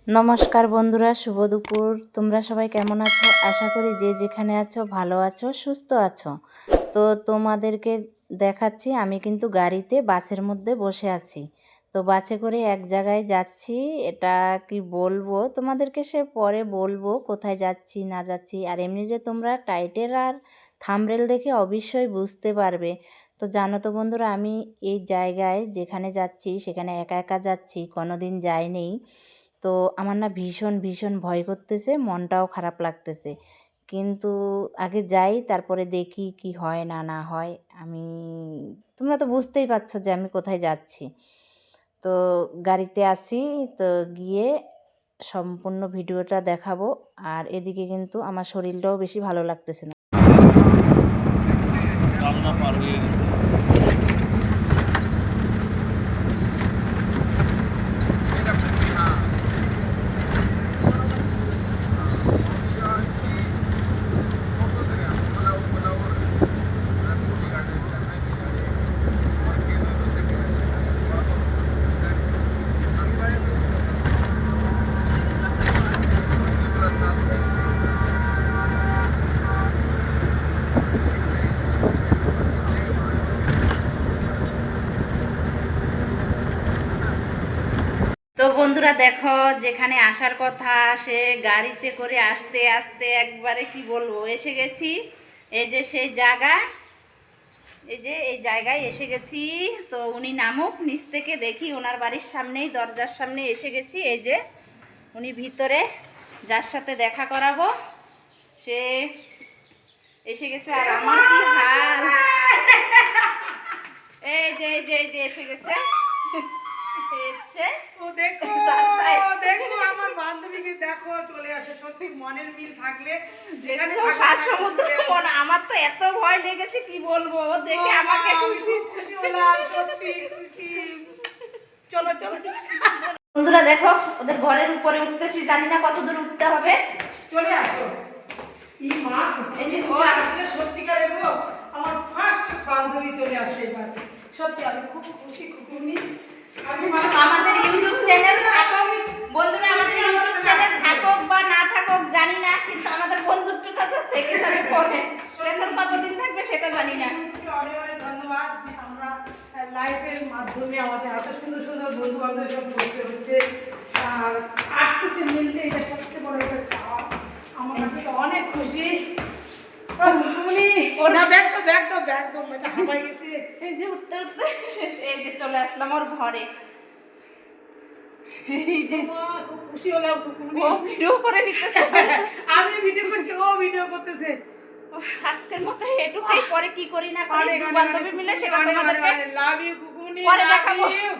নমস্কার বন্ধুরা, শুভ দুপুর। তোমরা সবাই কেমন আছো? আশা করি যে যেখানে আছো ভালো আছো, সুস্থ আছো। তো তোমাদেরকে দেখাচ্ছি, আমি কিন্তু গাড়িতে বাসের মধ্যে বসে আছি। তো বাসে করে এক জায়গায় যাচ্ছি। এটা কি বলবো তোমাদেরকে, সে পরে বলবো কোথায় যাচ্ছি না যাচ্ছি। আর এমনি যে তোমরা টাইটেল আর থাম্বনেল দেখে অবশ্যই বুঝতে পারবে। তো জানো তো বন্ধুরা, আমি এই জায়গায় যেখানে যাচ্ছি সেখানে একা একা যাচ্ছি, কোনো দিন যাইনি। তো আমার না ভীষণ ভীষণ ভয় করতেছে, মনটাও খারাপ লাগতেছে। কিন্তু আগে যাই, তারপরে দেখি কি হয় না না হয়। আমি তোমরা তো বুঝতেই পারছো যে আমি কোথায় যাচ্ছি। তো গাড়িতে আসি, তো গিয়ে সম্পূর্ণ ভিডিওটা দেখাবো। আর এদিকে কিন্তু আমার শরীরটাও বেশি ভালো লাগতেছে না। তো বন্ধুরা দেখো, যেখানে আসার কথা সে গাড়িতে করে আসতে আসতে একবারে কি বলবো, এসে গেছি। এই যে সেই জায়গায়, এই যে এই জায়গায় এসে গেছি। তো উনি নামুক, নিচ থেকে দেখি ওনার বাড়ির সামনেই, দরজার সামনে এসে গেছি। এই যে উনি ভিতরে, যার সাথে দেখা করাবো সে এসে গেছে। আর আমার কি হাল, এই যে এই যে এই যে এসে গেছে। আমার বান্ধবীকে দেখো চলে আসে, সত্যি মনের মিল থাকলে আমার তো এত ভয় লেগেছে কি বলবো, ও দেখে আমাকে খুশি হলাম, সত্যি খুশি। চলো চলো বন্ধুরা দেখো, ওদের ঘরের উপরে উঠতেছি, জানি না কত দূর উঠতে হবে। চলে আসো। এই যে ও আসলে সত্যিকারের গো, আমার ফার্স্ট বান্ধবী চলে আসে এবার। সত্যি আমি খুব খুশি, খুকুনি। আমাদের ইউটিউব চ্যানেল থাকুক বন্ধুরা, আমাদের ইউটিউব চ্যানেল থাকুক বা না থাকুক জানি না, কিন্তু আমাদের বন্ধুত্বটা তো থেকে যাবে পরে। চ্যানেল কতদিন থাকবে সেটা জানি না। অনেক অনেক ধন্যবাদ যে আমরা লাইভের মাধ্যমে আমাদের এত সুন্দর সুন্দর বন্ধু বান্ধব সব করতে হচ্ছে। আর আসতেছে মিলতে, এটা সবচেয়ে বড় একটা চাওয়া। আমার কাছে অনেক খুশি। এই যে উঠতে উঠতে শেষ, এই যে চলে আসলাম ওর ঘরে। এই যে খুব খুশি হলাম। ও ভিডিও করে নিতেছে, আমি ভিডিও করছি, ও ভিডিও করতেছে। আজকের মতো এটুকুই, পরে কি করি না করি দু বান্ধবী মিলে সেটা তোমাদেরকে লাভ ইউ খুকুনি, পরে লাভ দেখাবো। ইউ।